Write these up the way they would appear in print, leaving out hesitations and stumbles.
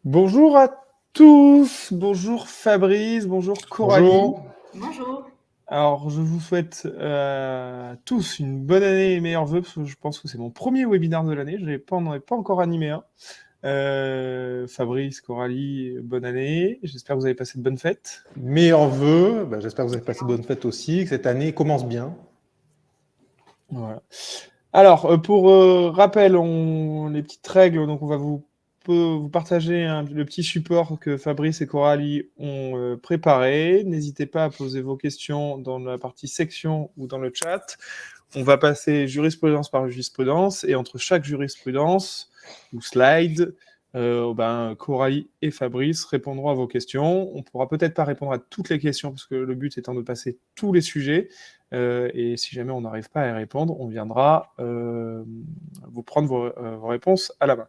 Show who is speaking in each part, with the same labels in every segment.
Speaker 1: Bonjour à tous, bonjour Fabrice, bonjour Coralie.
Speaker 2: Bonjour.
Speaker 3: Bonjour.
Speaker 1: Alors, je vous souhaite tous une bonne année et meilleurs vœux, parce que je pense que c'est mon premier webinaire de l'année, n'en ai pas encore animé un. Fabrice, Coralie, bonne année, j'espère que vous avez passé de bonnes fêtes.
Speaker 2: Meilleurs vœux, j'espère que vous avez passé de bonnes fêtes aussi, que cette année commence bien.
Speaker 1: Voilà. Alors, pour rappel, les petites règles, donc on va vous partager le petit support que Fabrice et Coralie ont préparé. N'hésitez pas à poser vos questions dans la partie section ou dans le chat. On va passer jurisprudence par jurisprudence et entre chaque jurisprudence ou slide, Coralie et Fabrice répondront à vos questions. On ne pourra peut-être pas répondre à toutes les questions parce que le but étant de passer tous les sujets. Et si jamais on n'arrive pas à y répondre, on viendra vous prendre vos réponses à la main.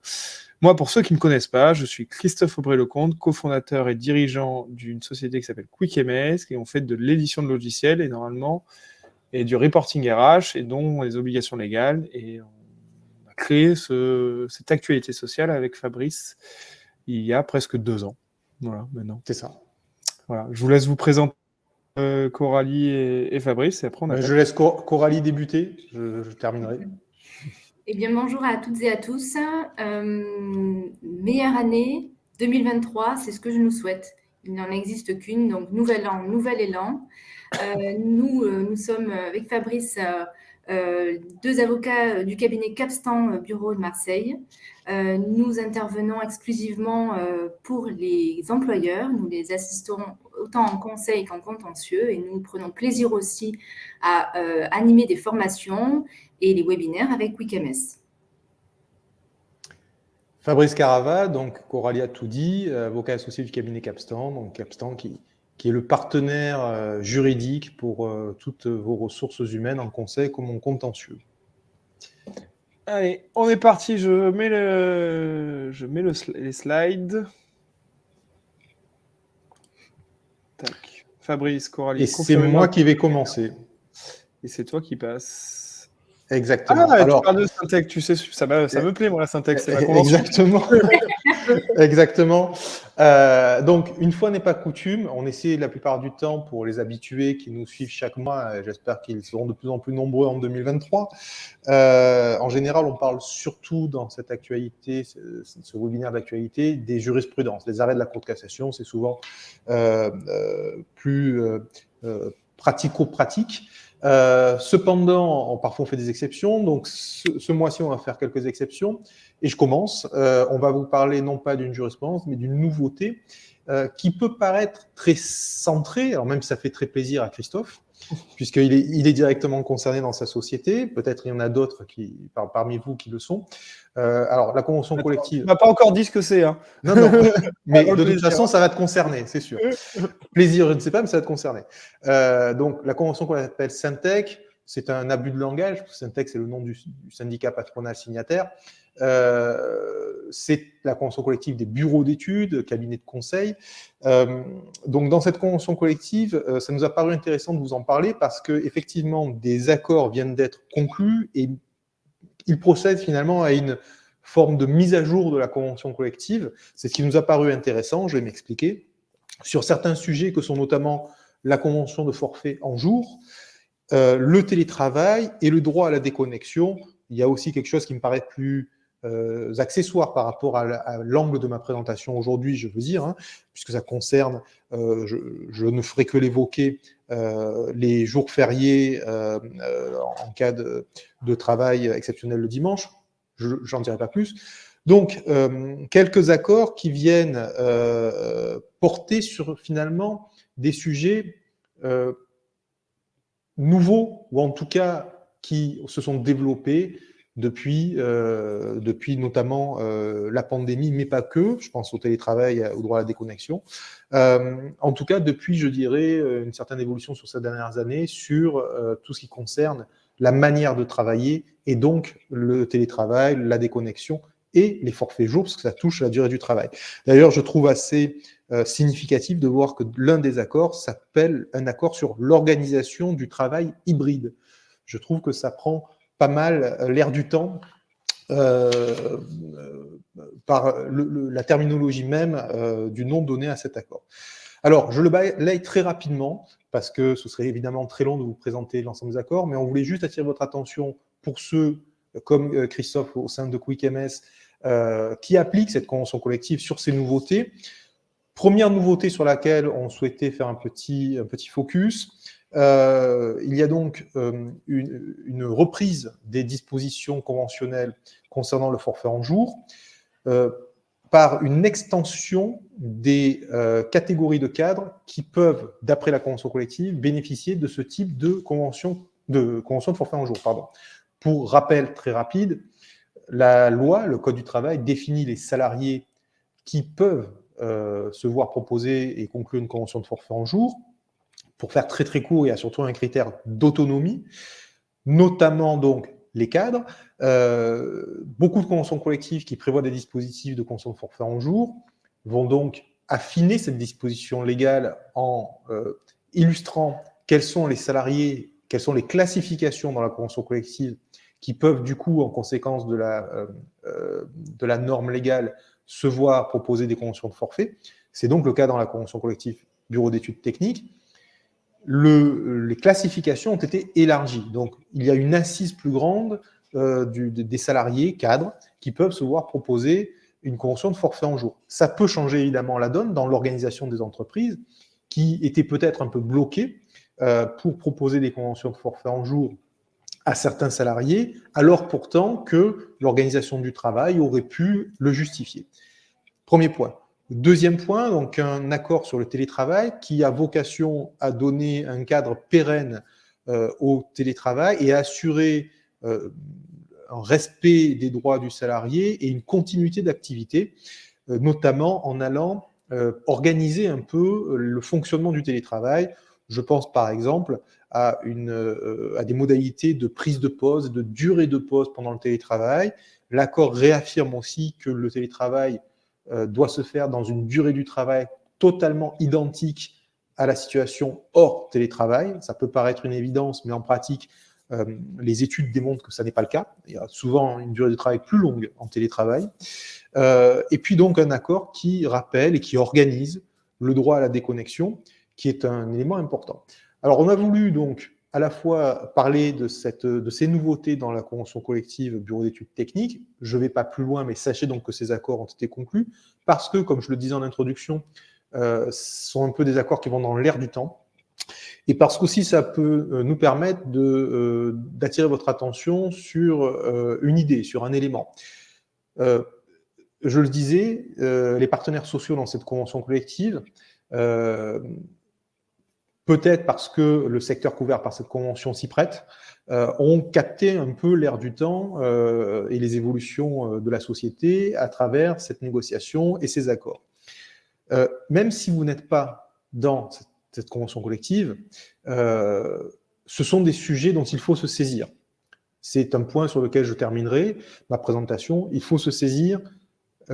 Speaker 1: Moi, pour ceux qui ne me connaissent pas, je suis Christophe Aubry-Lecomte, cofondateur et dirigeant d'une société qui s'appelle QuickMS, qui on fait de l'édition de logiciels et du reporting RH, et dont les obligations légales. Et on a créé cette actualité sociale avec Fabrice il y a presque 2 ans. Voilà, maintenant.
Speaker 2: C'est ça.
Speaker 1: Voilà, je vous laisse vous présenter. Coralie et Fabrice, et après on attaque.
Speaker 2: Je laisse Coralie débuter, je terminerai.
Speaker 3: Eh bien, bonjour à toutes et à tous. Meilleure année 2023, c'est ce que je nous souhaite. Il n'en existe qu'une, donc nouvel an, nouvel élan. Nous sommes avec Fabrice, 2 avocats du cabinet Capstan Bureau de Marseille. Nous intervenons exclusivement pour les employeurs. Nous les assistons autant en conseil qu'en contentieux et nous prenons plaisir aussi à animer des formations et les webinaires avec QuickMS.
Speaker 2: Fabrice Caravade, donc Coralie a tout dit, avocat associé du cabinet Capstan, donc Capstan qui est le partenaire juridique pour toutes vos ressources humaines en conseil comme en contentieux.
Speaker 1: Allez, on est parti, je mets les slides. Tac. Fabrice, Coralie.
Speaker 2: Et c'est moi qui vais commencer.
Speaker 1: Et c'est toi qui passes.
Speaker 2: Exactement.
Speaker 1: Ah, alors, tu parles de syntaxe, tu sais, ça me plaît, moi, la syntaxe, c'est ma convention.
Speaker 2: Exactement. Exactement. Donc, une fois n'est pas coutume, on essaie la plupart du temps pour les habitués qui nous suivent chaque mois, j'espère qu'ils seront de plus en plus nombreux en 2023. En général, on parle surtout dans cette actualité, ce webinaire d'actualité, des jurisprudences. Les arrêts de la Cour de cassation, c'est souvent plus pratico-pratique. Cependant, parfois on fait des exceptions, donc ce mois-ci on va faire quelques exceptions et je commence. On va vous parler non pas d'une jurisprudence mais d'une nouveauté qui peut paraître très centrée, alors même ça fait très plaisir à Christophe puisqu'il est directement concerné dans sa société, peut-être il y en a d'autres parmi vous qui le sont. Alors la convention collective...
Speaker 1: Tu m'as pas encore dit ce que c'est. Hein.
Speaker 2: Non, mais de toute façon ça va te concerner, c'est sûr. Plaisir, je ne sais pas, mais ça va te concerner. Donc, la convention qu'on appelle Syntec, c'est un abus de langage. Syntec, c'est le nom du syndicat patronal signataire. C'est la convention collective des bureaux d'études, cabinets de conseil. Donc, dans cette convention collective, ça nous a paru intéressant de vous en parler parce qu'effectivement, des accords viennent d'être conclus et ils procèdent finalement à une forme de mise à jour de la convention collective. C'est ce qui nous a paru intéressant, je vais m'expliquer. Sur certains sujets que sont notamment la convention de forfait en jour, le télétravail et le droit à la déconnexion. Il y a aussi quelque chose qui me paraît plus accessoire par rapport à l'angle de ma présentation aujourd'hui, je veux dire, hein, puisque ça concerne, je ne ferai que l'évoquer, les jours fériés en cas de travail exceptionnel le dimanche. J'en dirai pas plus. Donc, quelques accords qui viennent porter sur, finalement, des sujets nouveaux, ou en tout cas qui se sont développés depuis notamment la pandémie, mais pas que, je pense au télétravail, au droit à la déconnexion. En tout cas, depuis, je dirais, une certaine évolution sur ces dernières années sur tout ce qui concerne la manière de travailler, et donc le télétravail, la déconnexion, et les forfaits jours, parce que ça touche la durée du travail. D'ailleurs, je trouve assez significatif de voir que l'un des accords s'appelle un accord sur l'organisation du travail hybride. Je trouve que ça prend pas mal l'air du temps par la terminologie même du nom donné à cet accord. Alors, je le balaye très rapidement, parce que ce serait évidemment très long de vous présenter l'ensemble des accords, mais on voulait juste attirer votre attention pour ceux, comme Christophe au sein de Quick MS, qui appliquent cette convention collective sur ces nouveautés. Première nouveauté sur laquelle on souhaitait faire un petit focus, il y a donc une reprise des dispositions conventionnelles concernant le forfait en jours par une extension des catégories de cadres qui peuvent, d'après la convention collective, bénéficier de ce type de convention de forfait en jours. Pardon. Pour rappel très rapide, la loi, le Code du travail, définit les salariés qui peuvent se voir proposer et conclure une convention de forfait en jours. Pour faire très très court, il y a surtout un critère d'autonomie, notamment donc les cadres. Beaucoup de conventions collectives qui prévoient des dispositifs de convention de forfait en jour vont donc affiner cette disposition légale en illustrant quels sont les salariés, quelles sont les classifications dans la convention collective qui peuvent du coup, en conséquence de la norme légale, se voir proposer des conventions de forfait. C'est donc le cas dans la convention collective Bureau d'études techniques. Les classifications ont été élargies. Donc, il y a une assise plus grande des salariés cadres qui peuvent se voir proposer une convention de forfait en jour. Ça peut changer évidemment la donne dans l'organisation des entreprises qui étaient peut-être un peu bloquées pour proposer des conventions de forfait en jour à certains salariés, alors pourtant que l'organisation du travail aurait pu le justifier. Premier point. Deuxième point, donc un accord sur le télétravail qui a vocation à donner un cadre pérenne au télétravail et à assurer un respect des droits du salarié et une continuité d'activité, notamment en allant organiser un peu le fonctionnement du télétravail. Je pense par exemple à des modalités de prise de pause, de durée de pause pendant le télétravail. L'accord réaffirme aussi que le télétravail doit se faire dans une durée du travail totalement identique à la situation hors télétravail. Ça peut paraître une évidence, mais en pratique, les études démontrent que ça n'est pas le cas. Il y a souvent une durée de travail plus longue en télétravail. Et puis donc un accord qui rappelle et qui organise le droit à la déconnexion, qui est un élément important. Alors on a voulu donc à la fois parler de ces nouveautés dans la convention collective Bureau d'études techniques. Je ne vais pas plus loin, mais sachez donc que ces accords ont été conclus parce que, comme je le disais en introduction, ce sont un peu des accords qui vont dans l'air du temps et parce qu'aussi ça peut nous permettre d'attirer votre attention sur une idée, sur un élément. Je le disais, les partenaires sociaux dans cette convention collective, peut-être parce que le secteur couvert par cette convention s'y prête, ont capté un peu l'air du temps et les évolutions de la société à travers cette négociation et ces accords. Même si vous n'êtes pas dans cette convention collective, ce sont des sujets dont il faut se saisir. C'est un point sur lequel je terminerai ma présentation. Il faut se saisir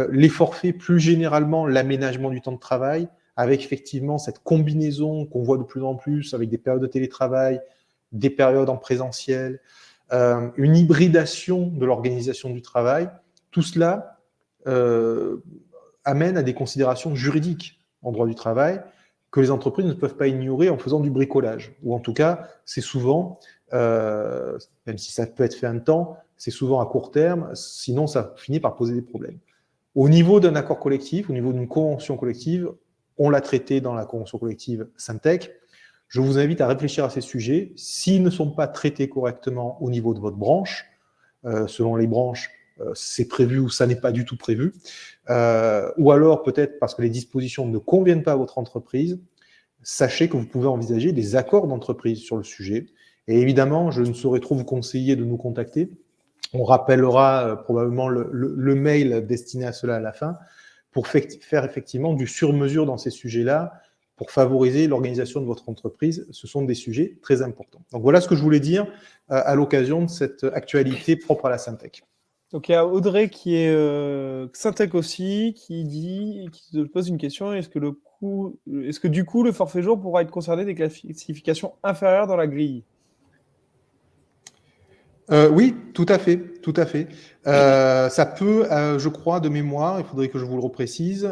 Speaker 2: les forfaits, plus généralement l'aménagement du temps de travail, avec effectivement cette combinaison qu'on voit de plus en plus avec des périodes de télétravail, des périodes en présentiel, une hybridation de l'organisation du travail. Tout cela amène à des considérations juridiques en droit du travail que les entreprises ne peuvent pas ignorer en faisant du bricolage. Ou en tout cas, c'est souvent, même si ça peut être fait un temps, c'est souvent à court terme, sinon ça finit par poser des problèmes. Au niveau d'un accord collectif, au niveau d'une convention collective, on l'a traité dans la convention collective Syntec. Je vous invite à réfléchir à ces sujets. S'ils ne sont pas traités correctement au niveau de votre branche, selon les branches, c'est prévu ou ça n'est pas du tout prévu, ou alors peut-être parce que les dispositions ne conviennent pas à votre entreprise, sachez que vous pouvez envisager des accords d'entreprise sur le sujet. Et évidemment, je ne saurais trop vous conseiller de nous contacter. On rappellera probablement le mail destiné à cela à la fin, pour faire effectivement du sur-mesure dans ces sujets-là, pour favoriser l'organisation de votre entreprise. Ce sont des sujets très importants. Donc voilà ce que je voulais dire à l'occasion de cette actualité propre à la Syntec.
Speaker 1: Donc il y a Audrey qui est Syntec aussi, qui se pose une question. Est-ce que du coup le forfait jour pourra être concerné des classifications inférieures dans la grille ?
Speaker 2: Oui, tout à fait, tout à fait. Ça peut, je crois, de mémoire, il faudrait que je vous le reprécise,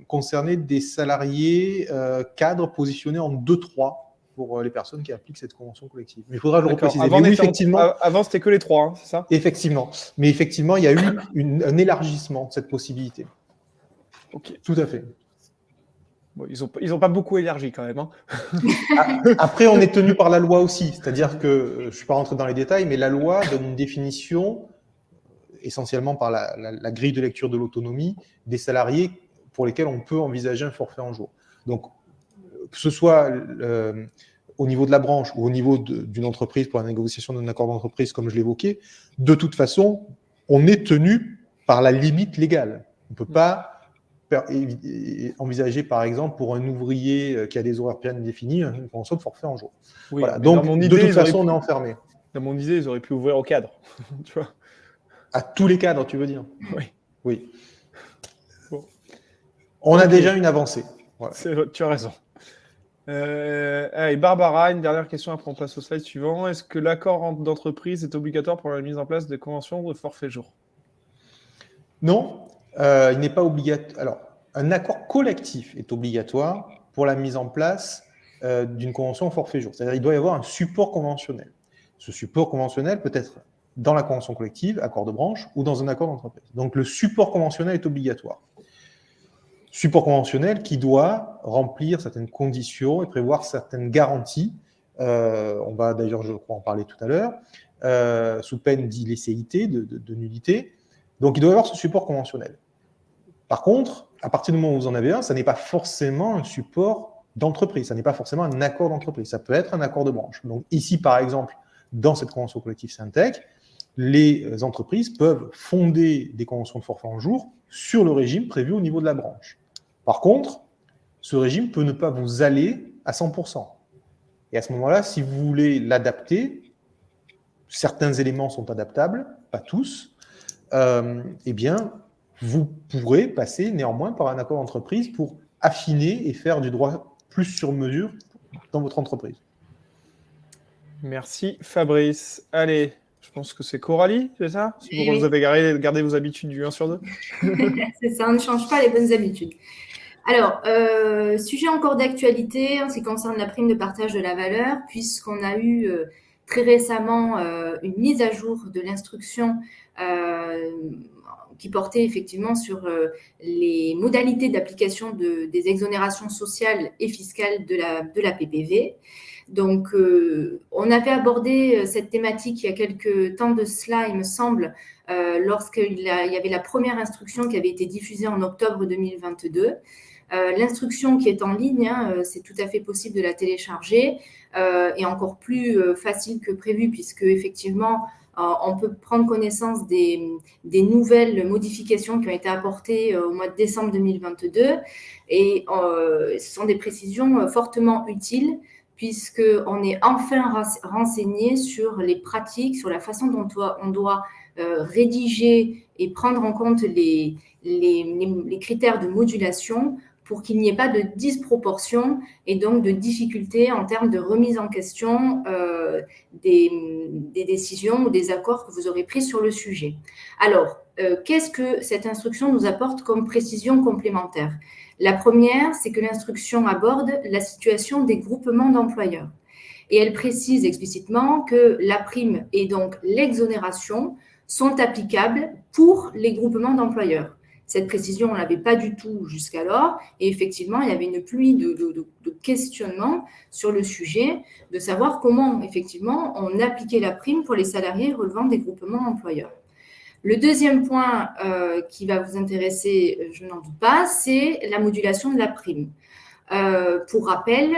Speaker 2: concerner des salariés cadres positionnés en 2-3 pour les personnes qui appliquent cette convention collective. Mais il faudra le repréciser.
Speaker 1: Avant,
Speaker 2: Mais oui, effectivement,
Speaker 1: avant, c'était que les 3, hein, c'est ça?
Speaker 2: effectivement. Mais effectivement, il y a eu un élargissement de cette possibilité.
Speaker 1: Ok.
Speaker 2: Tout à fait.
Speaker 1: Bon, ils ont pas beaucoup élargi quand même. Hein.
Speaker 2: Après, on est tenu par la loi aussi. C'est-à-dire que, je ne suis pas rentré dans les détails, mais la loi donne une définition, essentiellement par la grille de lecture de l'autonomie, des salariés pour lesquels on peut envisager un forfait en jour. Donc, que ce soit au niveau de la branche ou au niveau d'une entreprise pour la négociation d'un accord d'entreprise, comme je l'évoquais, de toute façon, on est tenu par la limite légale. On ne peut pas envisager, par exemple, pour un ouvrier qui a des horaires bien définis, une convention de forfait en jour.
Speaker 1: Oui,
Speaker 2: voilà. Donc, de toute façon, on est enfermé.
Speaker 1: Dans mon idée, ils auraient pu ouvrir au cadre. Tu vois,
Speaker 2: à tous les cadres, tu veux dire?
Speaker 1: Oui.
Speaker 2: Oui.
Speaker 1: Bon.
Speaker 2: On a déjà une avancée. Voilà.
Speaker 1: Tu as raison. Allez, Barbara, une dernière question, après on passe au slide suivant. Est-ce que l'accord d'entreprise est obligatoire pour la mise en place des conventions de forfait jour?
Speaker 2: Non, il n'est pas obligatoire. Alors, un accord collectif est obligatoire pour la mise en place d'une convention forfait jour. C'est-à-dire qu'il doit y avoir un support conventionnel. Ce support conventionnel peut être dans la convention collective, accord de branche, ou dans un accord d'entreprise. Donc, le support conventionnel est obligatoire. Support conventionnel qui doit remplir certaines conditions et prévoir certaines garanties. On va d'ailleurs, je crois, en parler tout à l'heure, sous peine d'illicéité, de nullité. Donc, il doit y avoir ce support conventionnel. Par contre, à partir du moment où vous en avez un, ça n'est pas forcément un support d'entreprise, ça n'est pas forcément un accord d'entreprise, ça peut être un accord de branche. Donc ici, par exemple, dans cette convention collective Syntec, les entreprises peuvent fonder des conventions de forfait en jour sur le régime prévu au niveau de la branche. Par contre, ce régime peut ne pas vous aller à 100%. Et à ce moment-là, si vous voulez l'adapter, certains éléments sont adaptables, pas tous, eh bien, vous pourrez passer néanmoins par un accord d'entreprise pour affiner et faire du droit plus sur mesure dans votre entreprise.
Speaker 1: Merci Fabrice. Allez, je pense que c'est Coralie, c'est ça? Vous avez gardé vos habitudes du 1 sur 2?
Speaker 3: C'est ça, on ne change pas les bonnes habitudes. Alors, sujet encore d'actualité en ce qui concerne la prime de partage de la valeur, puisqu'on a eu très récemment une mise à jour de l'instruction qui portait effectivement sur les modalités d'application des exonérations sociales et fiscales de la PPV. Donc, on avait abordé cette thématique il y a quelques temps de cela, il me semble, lorsqu'il y avait la première instruction qui avait été diffusée en octobre 2022. L'instruction qui est en ligne, hein, c'est tout à fait possible de la télécharger et encore plus facile que prévu puisque effectivement on peut prendre connaissance des nouvelles modifications qui ont été apportées au mois de décembre 2022 et ce sont des précisions fortement utiles puisqu'on est enfin renseigné sur les pratiques, sur la façon dont on doit rédiger et prendre en compte les critères de modulation pour qu'il n'y ait pas de disproportion et donc de difficultés en termes de remise en question des décisions ou des accords que vous aurez pris sur le sujet. Alors, qu'est-ce que cette instruction nous apporte comme précision complémentaire? La première, c'est que l'instruction aborde la situation des groupements d'employeurs. Et elle précise explicitement que la prime et donc l'exonération sont applicables pour les groupements d'employeurs. Cette précision, on ne l'avait pas du tout jusqu'alors. Et effectivement, il y avait une pluie de questionnements sur le sujet, de savoir comment, effectivement, on appliquait la prime pour les salariés relevant des groupements d'employeurs. Le deuxième point qui va vous intéresser, je n'en doute pas, c'est la modulation de la prime. Pour rappel,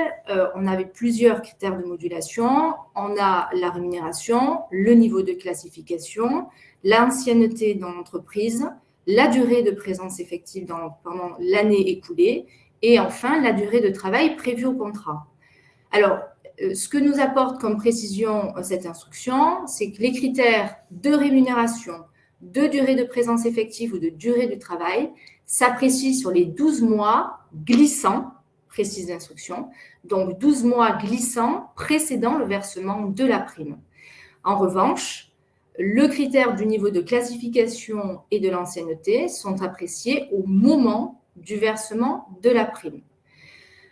Speaker 3: on avait plusieurs critères de modulation. On a la rémunération, le niveau de classification, l'ancienneté dans l'entreprise, la durée de présence effective pendant l'année écoulée et enfin la durée de travail prévue au contrat. Alors, ce que nous apporte comme précision cette instruction, c'est que les critères de rémunération, de durée de présence effective ou de durée du travail s'apprécient sur les 12 mois glissants, précise l'instruction, donc 12 mois glissants précédant le versement de la prime. En revanche, le critère du niveau de classification et de l'ancienneté sont appréciés au moment du versement de la prime.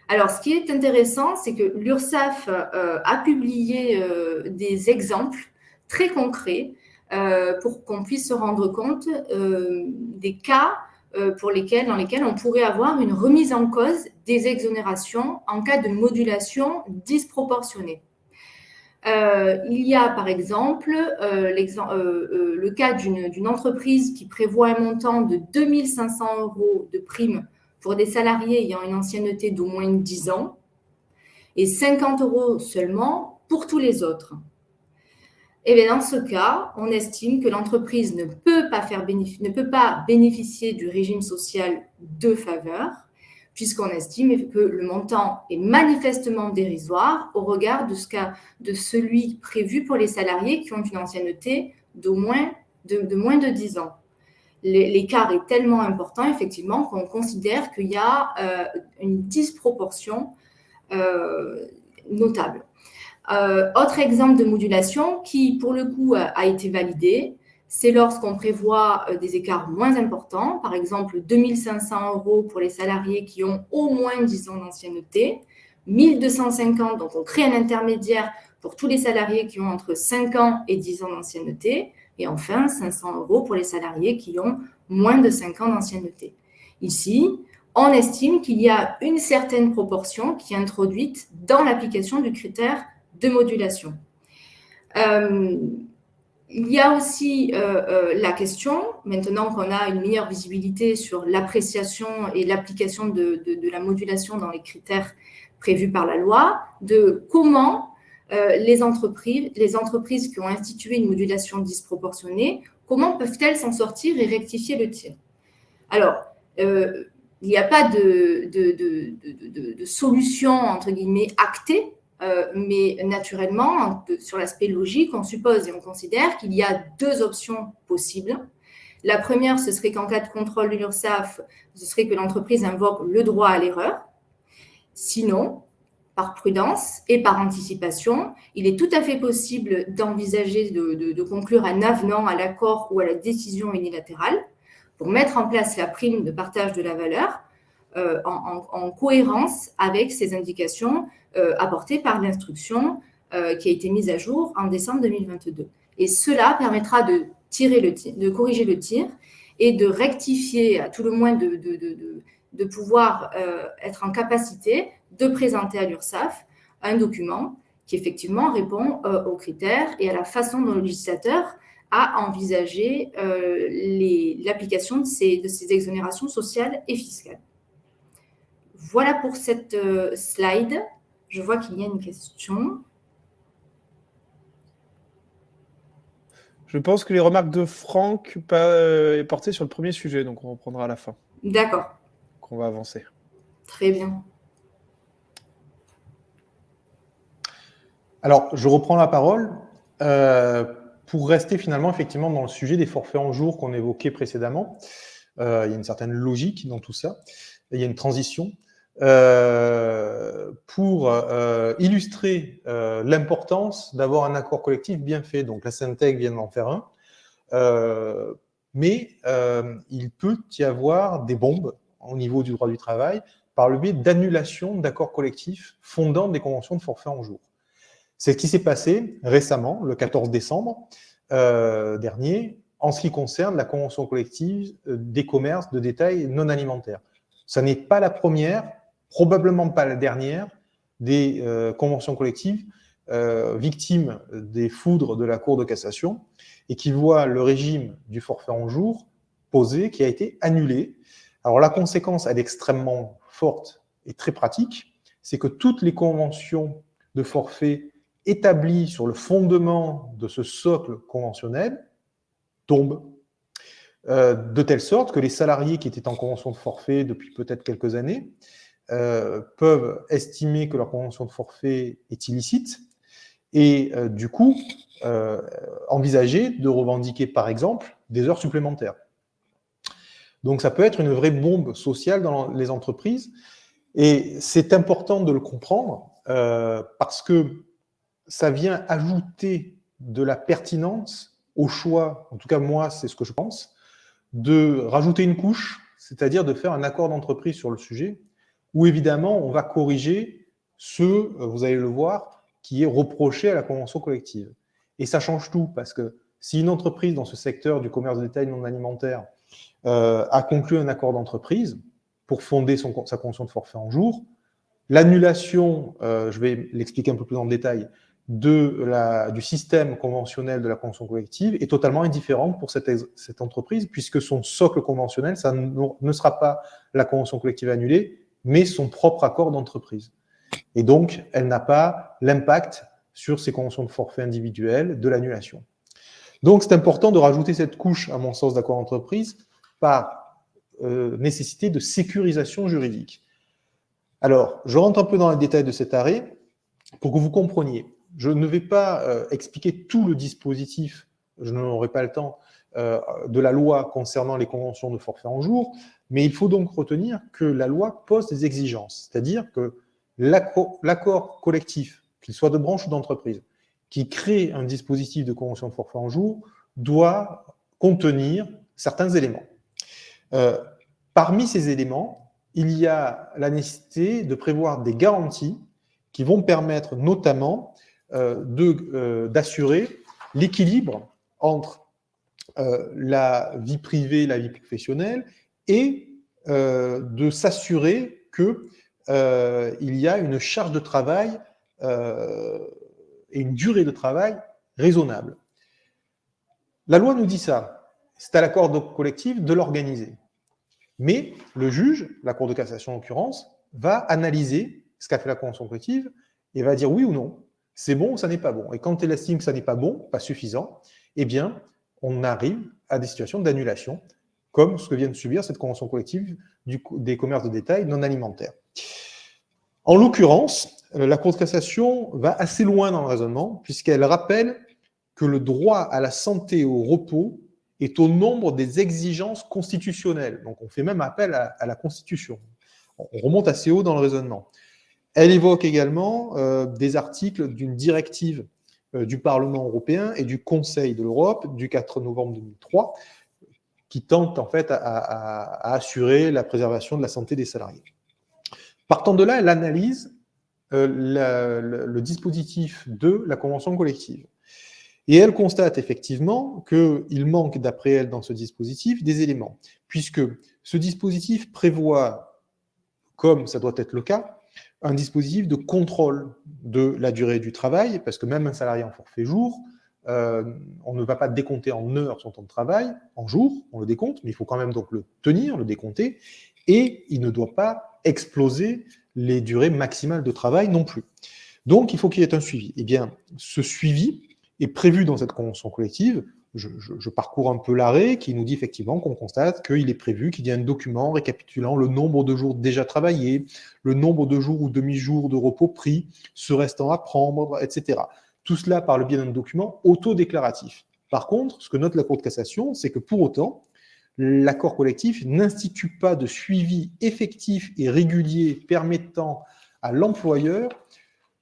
Speaker 3: Alors, ce qui est intéressant, c'est que l'URSSAF a publié des exemples très concrets pour qu'on puisse se rendre compte des cas dans lesquels on pourrait avoir une remise en cause des exonérations en cas de modulation disproportionnée. Il y a par exemple le cas d'une entreprise qui prévoit un montant de 2 500 € de prime pour des salariés ayant une ancienneté d'au moins 10 ans et 50 € seulement pour tous les autres. Et bien dans ce cas, on estime que l'entreprise ne peut pas bénéficier du régime social de faveur, puisqu'on estime que le montant est manifestement dérisoire au regard de celui prévu pour les salariés qui ont une ancienneté de moins de 10 ans. L'écart est tellement important, effectivement, qu'on considère qu'il y a une disproportion notable. Autre exemple de modulation qui, pour le coup, a été validé, c'est lorsqu'on prévoit des écarts moins importants, par exemple 2 500 € pour les salariés qui ont au moins 10 ans d'ancienneté, 1 250, donc on crée un intermédiaire pour tous les salariés qui ont entre 5 ans et 10 ans d'ancienneté, et enfin 500 € pour les salariés qui ont moins de 5 ans d'ancienneté. Ici, on estime qu'il y a une certaine proportion qui est introduite dans l'application du critère de modulation. Il y a aussi la question, maintenant qu'on a une meilleure visibilité sur l'appréciation et l'application de la modulation dans les critères prévus par la loi, de comment les entreprises qui ont institué une modulation disproportionnée, comment peuvent-elles s'en sortir et rectifier le tir? Alors, il n'y a pas de solution, entre guillemets, actée, mais naturellement, sur l'aspect logique, on suppose et on considère qu'il y a 2 options possibles. La première, ce serait qu'en cas de contrôle de l'URSSAF, ce serait que l'entreprise invoque le droit à l'erreur. Sinon, par prudence et par anticipation, il est tout à fait possible d'envisager de conclure un avenant à l'accord ou à la décision unilatérale pour mettre en place la prime de partage de la valeur en cohérence avec ces indications apportées par l'instruction qui a été mise à jour en décembre 2022. Et cela permettra de corriger le tir et de rectifier, à tout le moins de pouvoir être en capacité de présenter à l'URSSAF un document qui effectivement répond aux critères et à la façon dont le législateur a envisagé l'application de ces exonérations sociales et fiscales. Voilà pour cette slide. Je vois qu'il y a une question.
Speaker 1: Je pense que les remarques de Franck est portée sur le premier sujet, donc on reprendra à la fin.
Speaker 3: D'accord.
Speaker 1: On va avancer.
Speaker 3: Très bien.
Speaker 2: Alors, je reprends la parole pour rester finalement effectivement dans le sujet des forfaits en jours qu'on évoquait précédemment. Il y a une certaine logique dans tout ça. Il y a une transition. Pour illustrer l'importance d'avoir un accord collectif bien fait. Donc, la Syntec vient d'en faire un. Mais il peut y avoir des bombes au niveau du droit du travail par le biais d'annulation d'accords collectifs fondant des conventions de forfait en jours. C'est ce qui s'est passé récemment, le 14 décembre dernier, en ce qui concerne la convention collective des commerces de détail non alimentaires. Ce n'est pas la première, probablement pas la dernière, des conventions collectives victimes des foudres de la Cour de cassation et qui voient le régime du forfait en jours posé, qui a été annulé. Alors la conséquence, elle est extrêmement forte et très pratique, c'est que toutes les conventions de forfait établies sur le fondement de ce socle conventionnel tombent, de telle sorte que les salariés qui étaient en convention de forfait depuis peut-être quelques années peuvent estimer que leur convention de forfait est illicite et du coup envisager de revendiquer par exemple des heures supplémentaires. Donc ça peut être une vraie bombe sociale dans les entreprises et c'est important de le comprendre parce que ça vient ajouter de la pertinence au choix, en tout cas moi c'est ce que je pense, de rajouter une couche, c'est-à-dire de faire un accord d'entreprise sur le sujet, où évidemment on va corriger ce, vous allez le voir, qui est reproché à la convention collective. Et ça change tout, parce que si une entreprise dans ce secteur du commerce de détail non alimentaire a conclu un accord d'entreprise pour fonder sa convention de forfait en jour, l'annulation, je vais l'expliquer un peu plus en détail, du système conventionnel de la convention collective est totalement indifférente pour cette entreprise, puisque son socle conventionnel, ça ne sera pas la convention collective annulée, mais son propre accord d'entreprise. Et donc, elle n'a pas l'impact sur ces conventions de forfait individuelles de l'annulation. Donc, c'est important de rajouter cette couche, à mon sens, d'accord d'entreprise par nécessité de sécurisation juridique. Alors, je rentre un peu dans les détails de cet arrêt pour que vous compreniez. Je ne vais pas expliquer tout le dispositif, je n'aurai pas le temps, de la loi concernant les conventions de forfait en jour, mais il faut donc retenir que la loi pose des exigences, c'est-à-dire que l'accord collectif, qu'il soit de branche ou d'entreprise, qui crée un dispositif de convention de forfait en jour, doit contenir certains éléments. Parmi ces éléments, il y a la nécessité de prévoir des garanties qui vont permettre notamment d'assurer l'équilibre entre la vie privée et la vie professionnelle et de s'assurer qu'il y a une charge de travail et une durée de travail raisonnable. La loi nous dit ça. C'est à l'accord collectif de l'organiser. Mais le juge, la Cour de cassation en l'occurrence, va analyser ce qu'a fait la convention collective et va dire oui ou non, c'est bon ou ça n'est pas bon. Et quand elle estime que ça n'est pas bon, pas suffisant, eh bien, on arrive à des situations d'annulation, comme ce que vient de subir cette convention collective des commerces de détail non alimentaires. En l'occurrence, la Cour de cassation va assez loin dans le raisonnement, puisqu'elle rappelle que le droit à la santé et au repos est au nombre des exigences constitutionnelles. Donc, on fait même appel à la Constitution. On remonte assez haut dans le raisonnement. Elle évoque également des articles d'une directive du Parlement européen et du Conseil de l'Europe du 4 novembre 2003 qui tentent en fait à assurer la préservation de la santé des salariés. Partant de là, elle analyse le dispositif de la convention collective. Et elle constate effectivement qu'il manque, d'après elle, dans ce dispositif, des éléments, puisque ce dispositif prévoit, comme ça doit être le cas, un dispositif de contrôle de la durée du travail, parce que même un salarié en forfait jour, on ne va pas décompter en heures son temps de travail, en jours, on le décompte, mais il faut quand même donc le tenir, le décompter, et il ne doit pas exploser les durées maximales de travail non plus. Donc, il faut qu'il y ait un suivi. Eh bien, ce suivi est prévu dans cette convention collective. Je parcours un peu l'arrêt qui nous dit effectivement qu'on constate qu'il est prévu qu'il y a un document récapitulant le nombre de jours déjà travaillés, le nombre de jours ou demi-jours de repos pris, ce restant à prendre, etc. Tout cela par le biais d'un document autodéclaratif. Par contre, ce que note la Cour de cassation, c'est que pour autant, l'accord collectif n'institue pas de suivi effectif et régulier permettant à l'employeur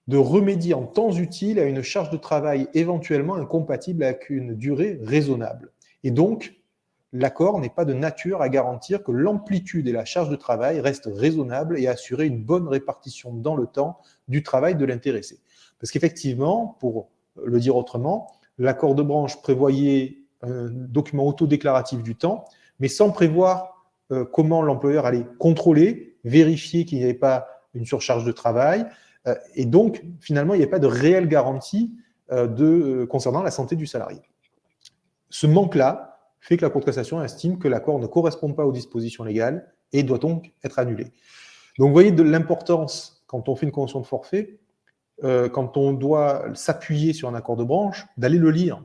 Speaker 2: de remédier en temps utile à une charge de travail éventuellement incompatible avec une durée raisonnable. Et donc, l'accord n'est pas de nature à garantir que l'amplitude et la charge de travail restent raisonnables et à assurer une bonne répartition dans le temps du travail de l'intéressé. Parce qu'effectivement, pour le dire autrement, l'accord de branche prévoyait un document autodéclaratif du temps, mais sans prévoir comment l'employeur allait contrôler, vérifier qu'il n'y avait pas une surcharge de travail, et donc, finalement, il n'y a pas de réelle garantie concernant la santé du salarié. Ce manque-là fait que la Cour de cassation estime que l'accord ne correspond pas aux dispositions légales et doit donc être annulé. Donc, vous voyez de l'importance, quand on fait une convention de forfait, quand on doit s'appuyer sur un accord de branche, d'aller le lire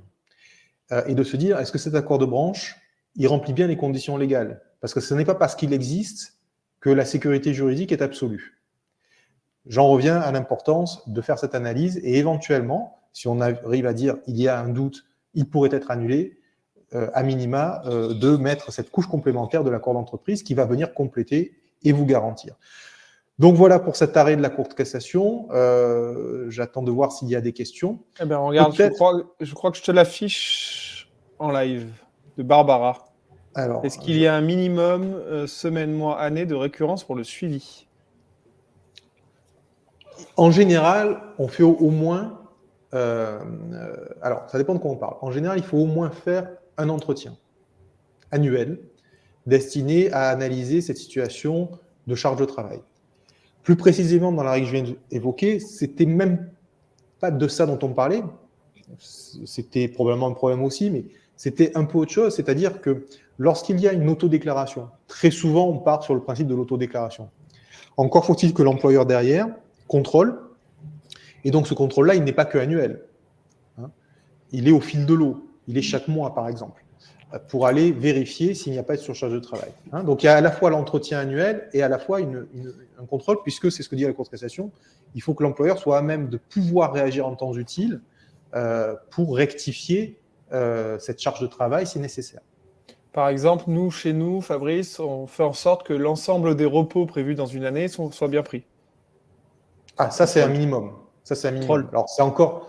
Speaker 2: et de se dire, est-ce que cet accord de branche, il remplit bien les conditions légales? Parce que ce n'est pas parce qu'il existe que la sécurité juridique est absolue. J'en reviens à l'importance de faire cette analyse et éventuellement, si on arrive à dire il y a un doute, il pourrait être annulé, à minima, de mettre cette couche complémentaire de l'accord d'entreprise qui va venir compléter et vous garantir. Donc voilà pour cet arrêt de la Cour de cassation. J'attends de voir s'il y a des questions.
Speaker 1: Eh ben, regarde, je crois que je te l'affiche en live de Barbara.
Speaker 2: Alors,
Speaker 1: est-ce qu'il y a un minimum semaine, mois, année de récurrence pour le suivi?
Speaker 2: En général, on fait au moins... alors, ça dépend de quoi on parle. En général, il faut au moins faire un entretien annuel destiné à analyser cette situation de charge de travail. Plus précisément, dans la règle que je viens d'évoquer, c'était même pas de ça dont on parlait. C'était probablement un problème aussi, mais c'était un peu autre chose. C'est-à-dire que lorsqu'il y a une autodéclaration, très souvent, on part sur le principe de l'autodéclaration. Encore faut-il que l'employeur derrière contrôle. Et donc, ce contrôle-là, il n'est pas que annuel. Il est au fil de l'eau. Il est chaque mois, par exemple, pour aller vérifier s'il n'y a pas de surcharge de travail. Donc, il y a à la fois l'entretien annuel et à la fois un contrôle, puisque c'est ce que dit la Cour de cassation, il faut que l'employeur soit à même de pouvoir réagir en temps utile pour rectifier cette charge de travail si nécessaire.
Speaker 1: Par exemple, chez nous, Fabrice, on fait en sorte que l'ensemble des repos prévus dans une année soient bien pris.
Speaker 2: Ah, ça, c'est un minimum. Ça, c'est un minimum. Alors, c'est encore...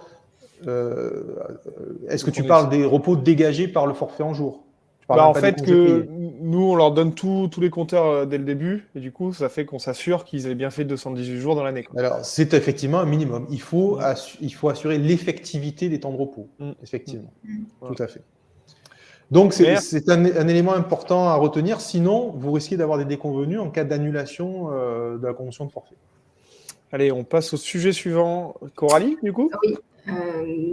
Speaker 2: est-ce que tu parles des repos dégagés par le forfait en jour?
Speaker 1: En fait, que nous, on leur donne tous les compteurs dès le début, et du coup, ça fait qu'on s'assure qu'ils aient bien fait 218 jours dans l'année.
Speaker 2: Alors, c'est effectivement un minimum. Il faut assurer l'effectivité des temps de repos, effectivement. Tout à fait. Donc, c'est un élément important à retenir. Sinon, vous risquez d'avoir des déconvenus en cas d'annulation de la convention de forfait.
Speaker 1: Allez, on passe au sujet suivant. Coralie, du coup?
Speaker 3: Oui.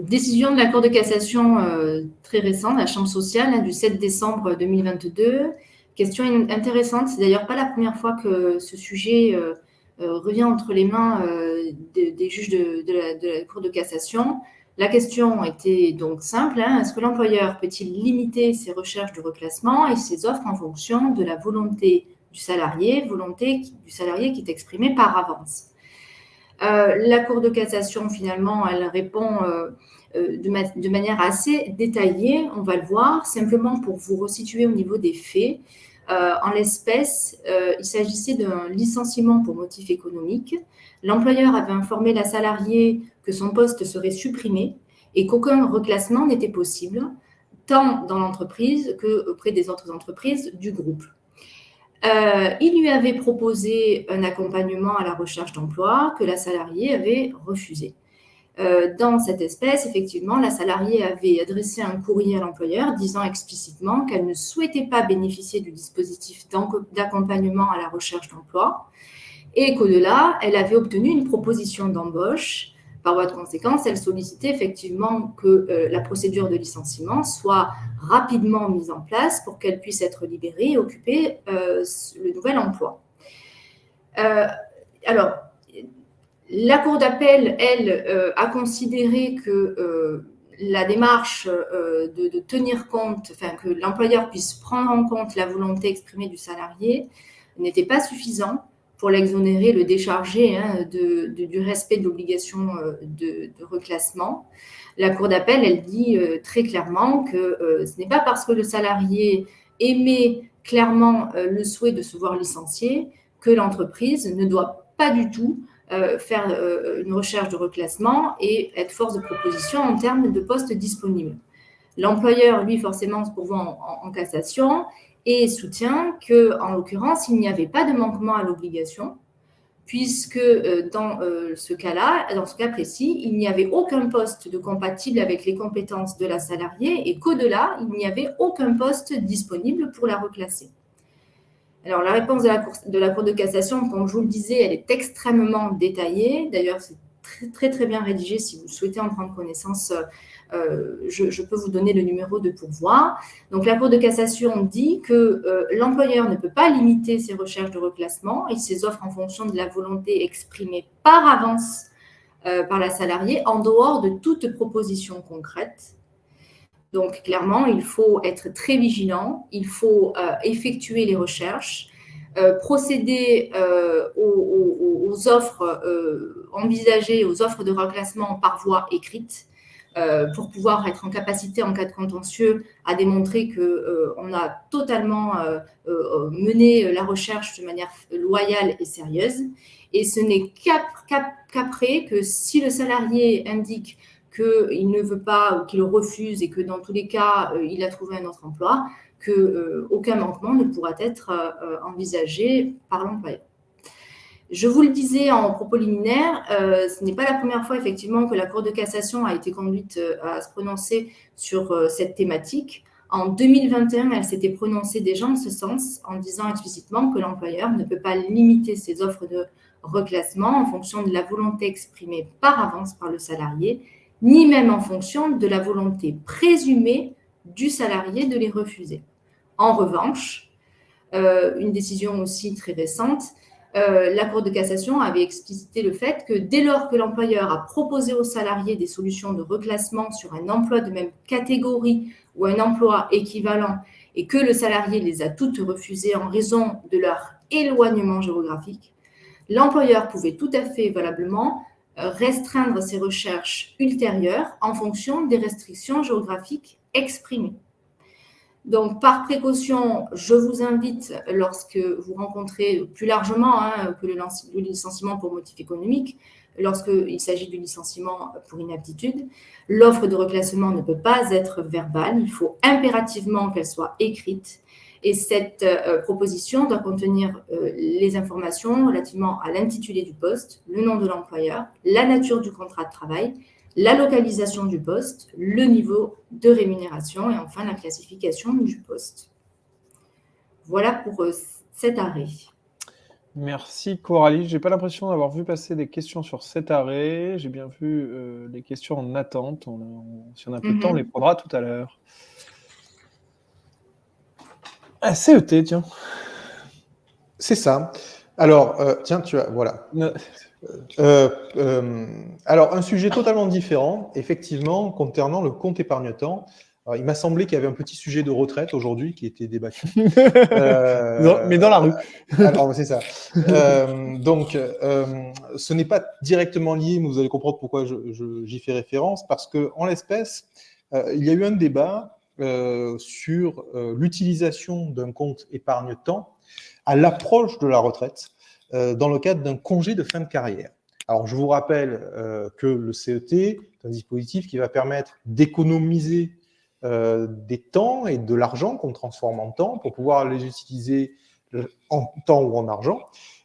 Speaker 3: Décision de la Cour de cassation très récente, la Chambre sociale, du 7 décembre 2022. Question intéressante. C'est d'ailleurs pas la première fois que ce sujet revient entre les mains des juges de la Cour de cassation. La question était donc simple. Est-ce que l'employeur peut-il limiter ses recherches de reclassement et ses offres en fonction de la volonté du salarié qui est exprimée par avance? La Cour de cassation, finalement, elle répond de manière assez détaillée, on va le voir. Simplement pour vous resituer au niveau des faits, en l'espèce, il s'agissait d'un licenciement pour motif économique. L'employeur avait informé la salariée que son poste serait supprimé et qu'aucun reclassement n'était possible, tant dans l'entreprise qu'auprès des autres entreprises du groupe. Il lui avait proposé un accompagnement à la recherche d'emploi que la salariée avait refusé. Dans cette espèce, effectivement, la salariée avait adressé un courrier à l'employeur disant explicitement qu'elle ne souhaitait pas bénéficier du dispositif d'accompagnement à la recherche d'emploi et qu'au-delà, elle avait obtenu une proposition d'embauche. Par voie de conséquence, elle sollicitait effectivement que la procédure de licenciement soit rapidement mise en place pour qu'elle puisse être libérée et occuper le nouvel emploi. Alors, la Cour d'appel, elle, a considéré que la démarche de tenir compte, que l'employeur puisse prendre en compte la volonté exprimée du salarié n'était pas suffisant pour l'exonérer, le décharger du respect de l'obligation de reclassement. La Cour d'appel, elle dit très clairement que ce n'est pas parce que le salarié émet clairement le souhait de se voir licencié que l'entreprise ne doit pas du tout faire une recherche de reclassement et être force de proposition en termes de postes disponibles. L'employeur, lui, forcément, se pourvoit en cassation et soutient qu'en l'occurrence, il n'y avait pas de manquement à l'obligation, puisque dans ce cas précis, il n'y avait aucun poste de compatible avec les compétences de la salariée et qu'au-delà, il n'y avait aucun poste disponible pour la reclasser. Alors, la réponse de la Cour de cassation, comme je vous le disais, elle est extrêmement détaillée. D'ailleurs, c'est très, très, très bien rédigé. Si vous souhaitez en prendre connaissance, je peux vous donner le numéro de pourvoi. Donc, la Cour de cassation dit que l'employeur ne peut pas limiter ses recherches de reclassement et ses offres en fonction de la volonté exprimée par avance par la salariée en dehors de toute proposition concrète. Donc, clairement, il faut être très vigilant, il faut effectuer les recherches, procéder aux offres envisagées, aux offres de reclassement par voie écrite, pour pouvoir être en capacité, en cas de contentieux, à démontrer qu'on a totalement mené la recherche de manière loyale et sérieuse. Et ce n'est qu'après que si le salarié indique qu'il ne veut pas ou qu'il refuse et que dans tous les cas, il a trouvé un autre emploi, qu'aucun manquement ne pourra être envisagé par l'employeur. Je vous le disais en propos liminaire, ce n'est pas la première fois effectivement que la Cour de cassation a été conduite à se prononcer sur cette thématique. En 2021, elle s'était prononcée déjà en ce sens, en disant explicitement que l'employeur ne peut pas limiter ses offres de reclassement en fonction de la volonté exprimée par avance par le salarié, ni même en fonction de la volonté présumée du salarié de les refuser. En revanche, une décision aussi très récente, la Cour de cassation avait explicité le fait que dès lors que l'employeur a proposé aux salariés des solutions de reclassement sur un emploi de même catégorie ou un emploi équivalent et que le salarié les a toutes refusées en raison de leur éloignement géographique, l'employeur pouvait tout à fait valablement restreindre ses recherches ultérieures en fonction des restrictions géographiques exprimées. Donc, par précaution, je vous invite, lorsque vous rencontrez plus largement que le licenciement pour motif économique, lorsqu'il s'agit du licenciement pour inaptitude, l'offre de reclassement ne peut pas être verbale, il faut impérativement qu'elle soit écrite. Et cette proposition doit contenir les informations relativement à l'intitulé du poste, le nom de l'employeur, la nature du contrat de travail, la localisation du poste, le niveau de rémunération et enfin la classification du poste. Voilà pour cet arrêt.
Speaker 1: Merci Coralie. Je n'ai pas l'impression d'avoir vu passer des questions sur cet arrêt. J'ai bien vu les questions en attente. Si on a un peu de temps, on les prendra tout à l'heure. Ah, CET, tiens.
Speaker 2: C'est ça. Alors, tiens, voilà. Alors, un sujet totalement différent, effectivement, concernant le compte épargne-temps. Alors, il m'a semblé qu'il y avait un petit sujet de retraite aujourd'hui qui était débattu.
Speaker 1: Mais dans la rue.
Speaker 2: Alors, c'est ça. Donc, ce n'est pas directement lié, mais vous allez comprendre pourquoi j'y fais référence, parce qu'en l'espèce, il y a eu un débat sur l'utilisation d'un compte épargne-temps à l'approche de la retraite dans le cadre d'un congé de fin de carrière. Alors, je vous rappelle que le CET est un dispositif qui va permettre d'économiser des temps et de l'argent qu'on transforme en temps pour pouvoir les utiliser en temps ou en argent.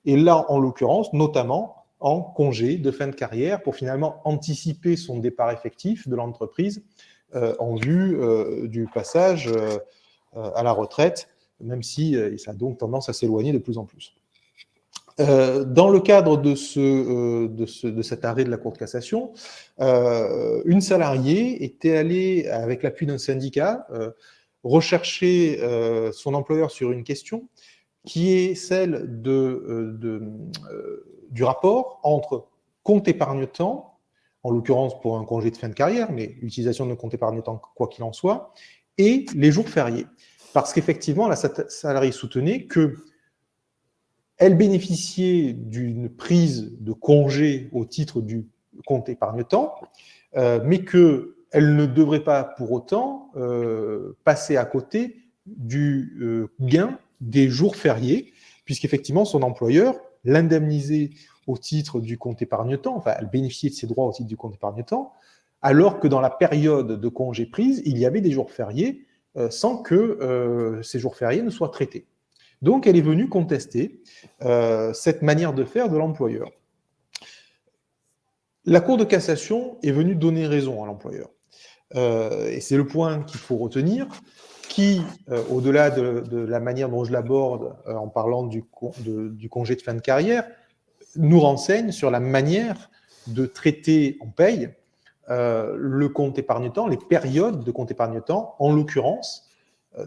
Speaker 2: Et là, en l'occurrence, notamment en congé de fin de carrière pour finalement anticiper son départ effectif de l'entreprise en vue du passage à la retraite, même si ça a donc tendance à s'éloigner de plus en plus. Dans le cadre de cet arrêt de la Cour de cassation, une salariée était allée, avec l'appui d'un syndicat, rechercher son employeur sur une question qui est celle du rapport entre compte épargne-temps, en l'occurrence pour un congé de fin de carrière, mais l'utilisation de compte épargne-temps quoi qu'il en soit, et les jours fériés. Parce qu'effectivement, la salariée soutenait que elle bénéficiait d'une prise de congé au titre du compte épargne-temps, mais qu'elle ne devrait pas pour autant passer à côté du gain des jours fériés, puisqu'effectivement son employeur l'indemnisait au titre du compte épargne-temps, enfin elle bénéficiait de ses droits au titre du compte épargne-temps, alors que dans la période de congé prise, il y avait des jours fériés sans que ces jours fériés ne soient traités. Donc, elle est venue contester cette manière de faire de l'employeur. La Cour de cassation est venue donner raison à l'employeur. Et c'est le point qu'il faut retenir, qui, au-delà de la manière dont je l'aborde en parlant du congé de fin de carrière, nous renseigne sur la manière de traiter en paye le compte épargne-temps, les périodes de compte épargne-temps, en l'occurrence,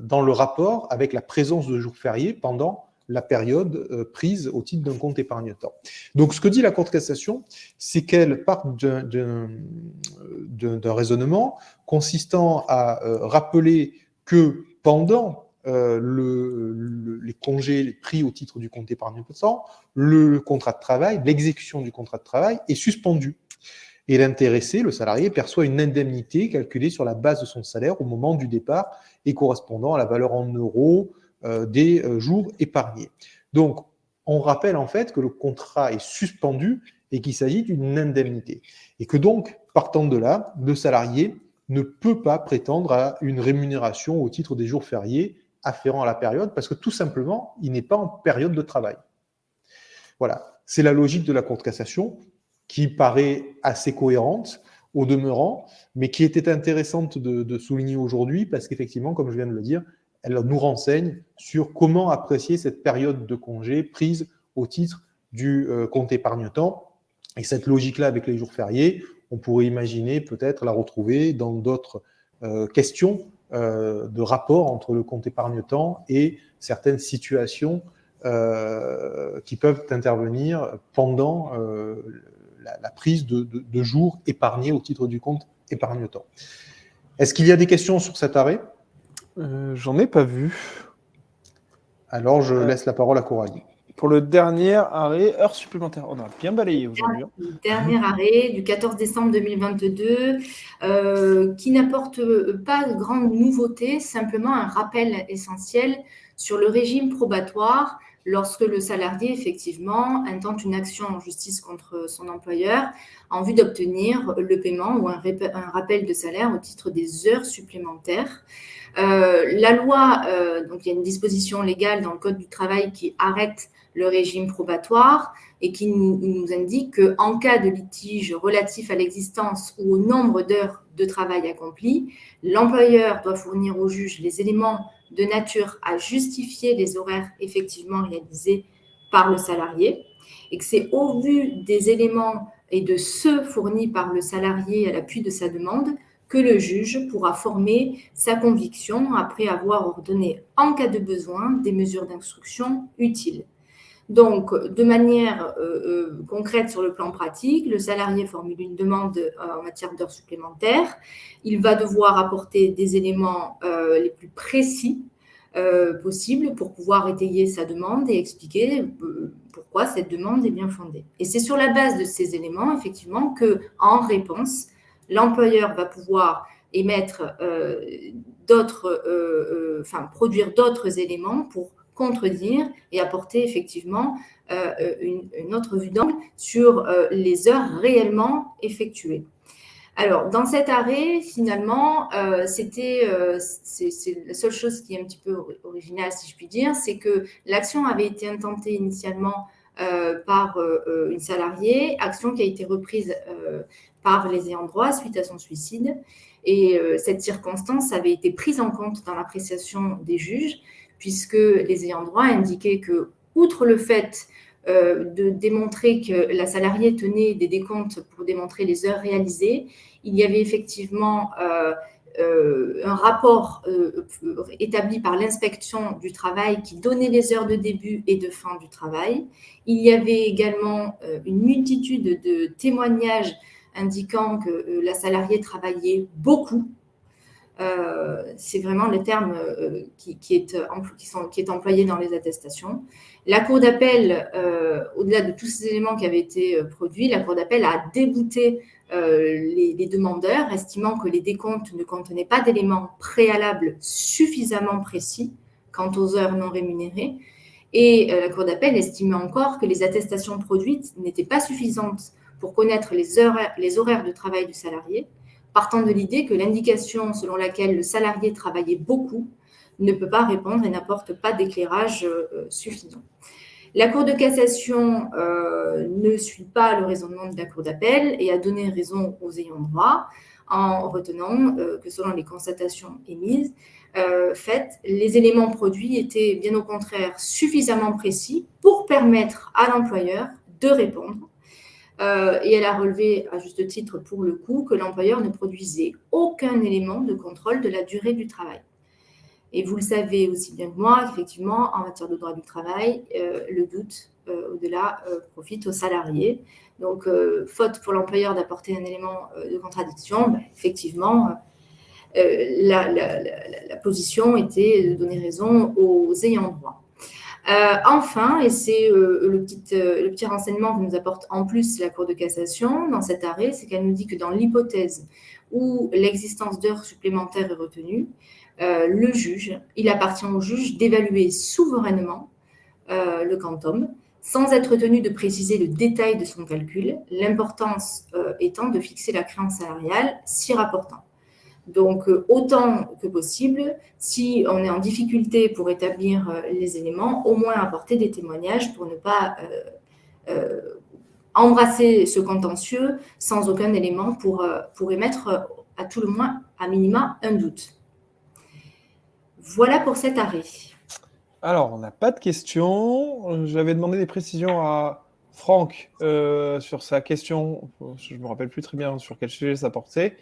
Speaker 2: dans le rapport avec la présence de jours fériés pendant la période prise au titre d'un compte épargne-temps. Donc, ce que dit la Cour de cassation, c'est qu'elle part d'un raisonnement consistant à rappeler que pendant les congés pris au titre du compte épargne-temps, le contrat de travail, l'exécution du contrat de travail est suspendu. Et l'intéressé, le salarié, perçoit une indemnité calculée sur la base de son salaire au moment du départ et correspondant à la valeur en euros des jours épargnés. Donc, on rappelle en fait que le contrat est suspendu et qu'il s'agit d'une indemnité. Et que donc, partant de là, le salarié ne peut pas prétendre à une rémunération au titre des jours fériés afférents à la période parce que tout simplement, il n'est pas en période de travail. Voilà, c'est la logique de la Cour de cassation qui paraît assez cohérente au demeurant, mais qui était intéressante de souligner aujourd'hui parce qu'effectivement, comme je viens de le dire, elle nous renseigne sur comment apprécier cette période de congé prise au titre du compte épargne-temps. Et cette logique-là avec les jours fériés, on pourrait imaginer peut-être la retrouver dans d'autres questions de rapport entre le compte épargne-temps et certaines situations qui peuvent intervenir pendant la prise de jours épargnés au titre du compte épargne-temps. Est-ce qu'il y a des questions sur cet arrêt ?
Speaker 1: J'en ai pas vu.
Speaker 2: Alors, je laisse la parole à Coralie.
Speaker 1: Pour le dernier arrêt, heures supplémentaires. On a bien balayé aujourd'hui.
Speaker 3: Le dernier arrêt du 14 décembre 2022 qui n'apporte pas de grandes nouveautés, simplement un rappel essentiel sur le régime probatoire lorsque le salarié, effectivement, intente une action en justice contre son employeur en vue d'obtenir le paiement ou un rappel de salaire au titre des heures supplémentaires. La loi, donc il y a une disposition légale dans le Code du travail qui arrête le régime probatoire et qui nous indique qu'en cas de litige relatif à l'existence ou au nombre d'heures de travail accomplies, l'employeur doit fournir au juge les éléments de nature à justifier les horaires effectivement réalisés par le salarié et que c'est au vu des éléments et de ceux fournis par le salarié à l'appui de sa demande que le juge pourra former sa conviction après avoir ordonné, en cas de besoin, des mesures d'instruction utiles. Donc, de manière concrète sur le plan pratique, le salarié formule une demande en matière d'heures supplémentaires. Il va devoir apporter des éléments les plus précis possibles pour pouvoir étayer sa demande et expliquer pourquoi cette demande est bien fondée. Et c'est sur la base de ces éléments, effectivement, qu'en réponse, l'employeur va pouvoir émettre produire d'autres éléments pour contredire et apporter effectivement une autre vue d'angle sur les heures réellement effectuées. Alors, dans cet arrêt, finalement, c'est la seule chose qui est un petit peu originale, si je puis dire, c'est que l'action avait été intentée initialement par une salariée, action qui a été reprise par les ayants droit suite à son suicide. Et cette circonstance avait été prise en compte dans l'appréciation des juges, puisque les ayants droit indiquaient que, outre le fait de démontrer que la salariée tenait des décomptes pour démontrer les heures réalisées, il y avait effectivement un rapport établi par l'inspection du travail qui donnait les heures de début et de fin du travail. Il y avait également une multitude de témoignages indiquant que la salariée travaillait beaucoup. C'est vraiment le terme qui est employé dans les attestations. La Cour d'appel, au-delà de tous ces éléments qui avaient été produits, la Cour d'appel a débouté les demandeurs, estimant que les décomptes ne contenaient pas d'éléments préalables suffisamment précis quant aux heures non rémunérées. Et la Cour d'appel estimait encore que les attestations produites n'étaient pas suffisantes pour connaître les horaires de travail du salarié, partant de l'idée que l'indication selon laquelle le salarié travaillait beaucoup ne peut pas répondre et n'apporte pas d'éclairage suffisant. La Cour de cassation ne suit pas le raisonnement de la Cour d'appel et a donné raison aux ayants droit en retenant que selon les constatations émises, les éléments produits étaient bien au contraire suffisamment précis pour permettre à l'employeur de répondre. Et elle a relevé, à juste titre pour le coup, que l'employeur ne produisait aucun élément de contrôle de la durée du travail. Et vous le savez aussi bien que moi, effectivement, en matière de droit du travail, le doute, au-delà, profite aux salariés. Donc, faute pour l'employeur d'apporter un élément de contradiction, effectivement, la position était de donner raison aux ayants droit. Enfin, et c'est le petit renseignement que nous apporte en plus la Cour de cassation dans cet arrêt, c'est qu'elle nous dit que dans l'hypothèse où l'existence d'heures supplémentaires est retenue, il appartient au juge d'évaluer souverainement le quantum, sans être tenu de préciser le détail de son calcul, l'importance étant de fixer la créance salariale s'y rapportant. Donc, autant que possible, si on est en difficulté pour établir les éléments, au moins apporter des témoignages pour ne pas embrasser ce contentieux sans aucun élément pour émettre à tout le moins, à minima, un doute. Voilà pour cet arrêt.
Speaker 1: Alors, on n'a pas de questions. J'avais demandé des précisions à Franck sur sa question. Je ne me rappelle plus très bien sur quel sujet ça portait.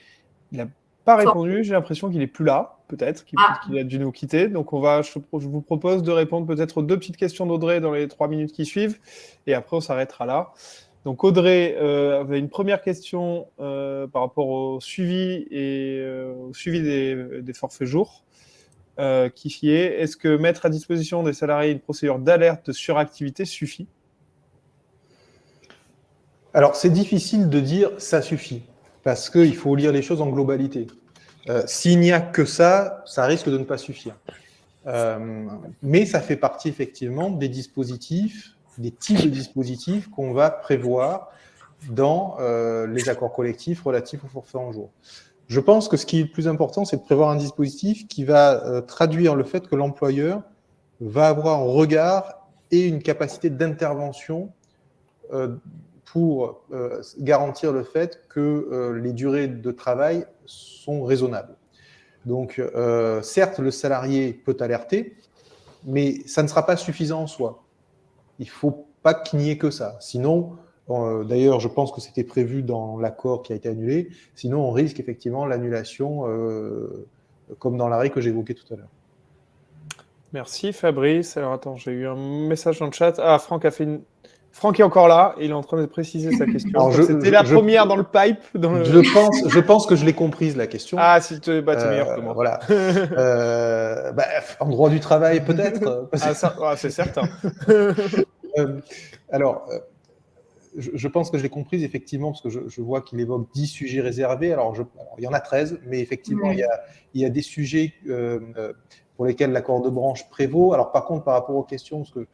Speaker 1: Il n'a pas répondu. J'ai l'impression qu'il n'est plus là, peut-être, qu'il a dû nous quitter. Donc, je vous propose de répondre peut-être aux 2 petites questions d'Audrey dans les 3 minutes qui suivent. Et après, on s'arrêtera là. Donc, Audrey avait une première question par rapport au suivi des forfaits jours. Qui est, est-ce que mettre à disposition des salariés une procédure d'alerte de suractivité suffit?
Speaker 2: Alors, c'est difficile de dire ça suffit, parce qu'il faut lire les choses en globalité. S'il n'y a que ça, ça risque de ne pas suffire. Mais ça fait partie effectivement des dispositifs, des types de dispositifs qu'on va prévoir dans les accords collectifs relatifs au forfait en jour. Je pense que ce qui est le plus important, c'est de prévoir un dispositif qui va traduire le fait que l'employeur va avoir un regard et une capacité d'intervention pour garantir le fait que les durées de travail sont raisonnables. Donc, certes, le salarié peut alerter, mais ça ne sera pas suffisant en soi. Il ne faut pas qu'il n'y ait que ça. Sinon, d'ailleurs, je pense que c'était prévu dans l'accord qui a été annulé. Sinon, on risque effectivement l'annulation, comme dans l'arrêt que j'évoquais tout à l'heure.
Speaker 1: Merci Fabrice. Alors attends, j'ai eu un message dans le chat. Ah, Franck est encore là, et il est en train de préciser sa question. C'était la première dans le pipe.
Speaker 2: Je pense que je l'ai comprise, la question.
Speaker 1: Ah, si tu es meilleur que moi.
Speaker 2: Voilà. En droit du travail, peut-être.
Speaker 1: C'est certain.
Speaker 2: Alors, je pense que je l'ai comprise, effectivement, parce que je vois qu'il évoque 10 sujets réservés. Alors, il y en a 13, mais effectivement, il y a des sujets pour lesquels l'accord de branche prévaut. Alors, par contre, par rapport aux questions, parce que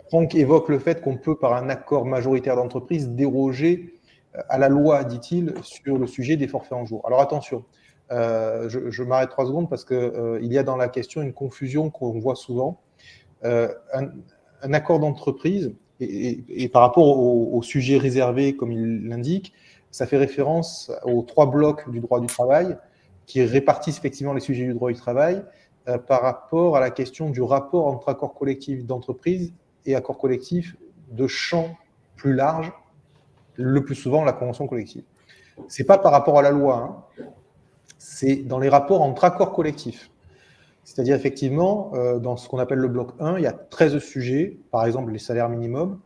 Speaker 2: Franck évoque le fait qu'on peut, par un accord majoritaire d'entreprise, déroger à la loi, dit-il, sur le sujet des forfaits en jour. Alors, attention, je m'arrête 3 secondes parce qu'il y a dans la question une confusion qu'on voit souvent. Un accord d'entreprise, et par rapport au sujet réservé, comme il l'indique, ça fait référence aux 3 blocs du droit du travail qui répartissent effectivement les sujets du droit du travail par rapport à la question du rapport entre accord collectif d'entreprise et accord collectif de champ plus large, le plus souvent la convention collective. Ce n'est pas par rapport à la loi, hein. C'est dans les rapports entre accords collectifs. C'est-à-dire, effectivement, dans ce qu'on appelle le bloc 1, il y a 13 sujets, par exemple les salaires minimums,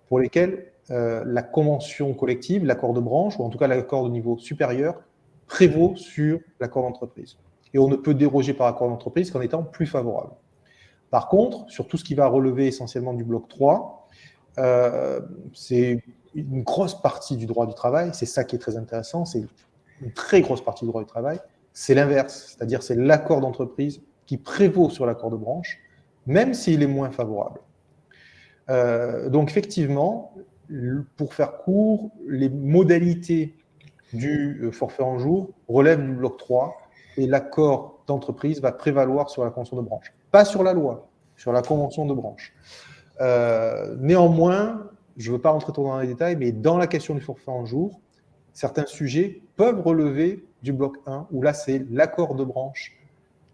Speaker 2: pour lesquels la convention collective, l'accord de branche, ou en tout cas l'accord de niveau supérieur, prévaut sur l'accord d'entreprise. Et on ne peut déroger par accord d'entreprise qu'en étant plus favorable. Par contre, sur tout ce qui va relever essentiellement du bloc 3, c'est une grosse partie du droit du travail, c'est ça qui est très intéressant, c'est une très grosse partie du droit du travail, c'est l'inverse, c'est-à-dire c'est l'accord d'entreprise qui prévaut sur l'accord de branche, même s'il est moins favorable. Donc effectivement, pour faire court, les modalités du forfait en jour relèvent du bloc 3 et l'accord d'entreprise va prévaloir sur la convention de branche. Pas sur la loi, sur la convention de branche. Néanmoins, je ne veux pas rentrer trop dans les détails, mais dans la question du forfait en jour, certains sujets peuvent relever du bloc 1, où là, c'est l'accord de branche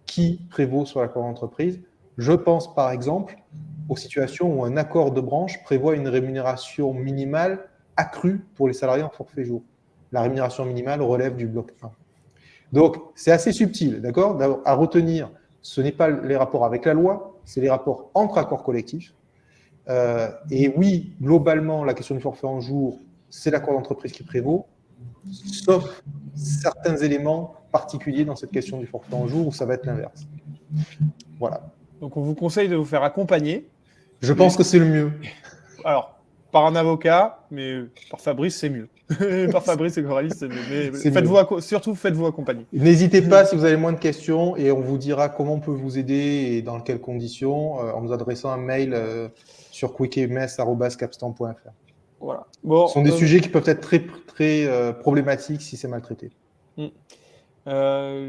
Speaker 2: qui prévaut sur l'accord d'entreprise. Je pense par exemple aux situations où un accord de branche prévoit une rémunération minimale accrue pour les salariés en forfait jour. La rémunération minimale relève du bloc 1. Donc, c'est assez subtil, d'accord ? À retenir, ce n'est pas les rapports avec la loi, c'est les rapports entre accords collectifs. Et oui, globalement, la question du forfait en jour, c'est l'accord d'entreprise qui prévaut, sauf certains éléments particuliers dans cette question du forfait en jour où ça va être l'inverse. Voilà.
Speaker 1: Donc, on vous conseille de vous faire accompagner.
Speaker 2: Je pense que c'est le mieux.
Speaker 1: Alors, par un avocat, mais par Fabrice, c'est mieux. Par Fabrice et Coralie, c'est mieux. Mais surtout, faites-vous accompagner.
Speaker 2: N'hésitez pas si vous avez moins de questions et on vous dira comment on peut vous aider et dans quelles conditions en nous adressant un mail sur quickms@capstan.fr.
Speaker 1: Voilà. Bon,
Speaker 2: Ce sont des sujets qui peuvent être très problématiques si c'est mal traité.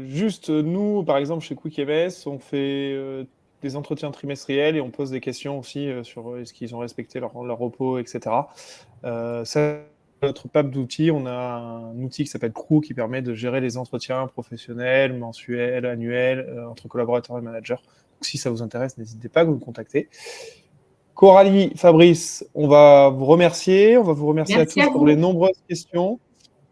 Speaker 1: Juste, nous, par exemple, chez QuickMS, on fait des entretiens trimestriels et on pose des questions aussi sur est-ce qu'ils ont respecté leur repos, etc. Ça, notre pape d'outils, on a un outil qui s'appelle Crew qui permet de gérer les entretiens professionnels, mensuels, annuels, entre collaborateurs et managers. Donc, si ça vous intéresse, n'hésitez pas à nous contacter. Coralie, Fabrice, on va vous remercier. On va vous remercier
Speaker 3: Merci
Speaker 1: à tous
Speaker 3: à
Speaker 1: pour
Speaker 3: vous.
Speaker 1: les nombreuses questions.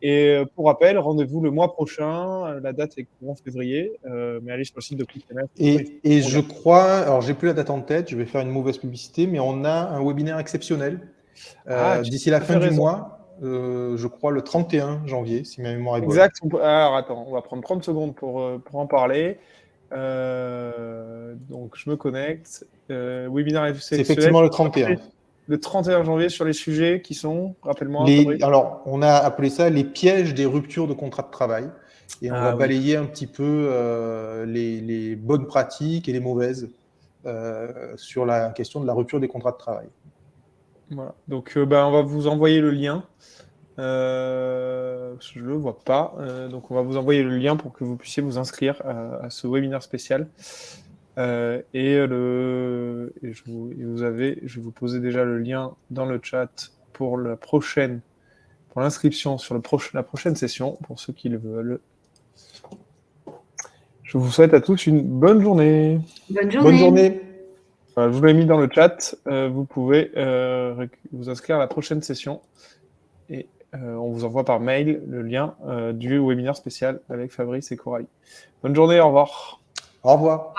Speaker 1: Et pour rappel, rendez-vous le mois prochain. La date est courant février, mais allez sur le site de QuickMS.
Speaker 2: Et je crois, alors j'ai plus la date en tête, je vais faire une mauvaise publicité, mais on a un webinaire exceptionnel d'ici la fin du mois, je crois le 31 janvier, si ma mémoire est bonne.
Speaker 1: Exact. Alors attends, on va prendre 30 secondes pour en parler. Donc je me connecte. Webinaire exceptionnel.
Speaker 2: C'est effectivement le 31.
Speaker 1: Le 31 janvier sur les sujets qui sont, rappelle-moi.
Speaker 2: Alors, on a appelé ça les pièges des ruptures de contrat de travail. Et on va balayer un petit peu les bonnes pratiques et les mauvaises sur la question de la rupture des contrats de travail.
Speaker 1: Voilà. Donc, on va vous envoyer le lien. Je ne le vois pas. Donc, on va vous envoyer le lien pour que vous puissiez vous inscrire à ce webinaire spécial. Je vais vous poser déjà le lien dans le chat pour l'inscription sur la prochaine session, pour ceux qui le veulent. Je vous souhaite à tous une bonne journée.
Speaker 3: Bonne journée.
Speaker 1: Voilà, je vous l'ai mis dans le chat. Vous pouvez vous inscrire à la prochaine session et on vous envoie par mail le lien du webinaire spécial avec Fabrice et Coralie. Bonne journée, au revoir.
Speaker 2: Au revoir.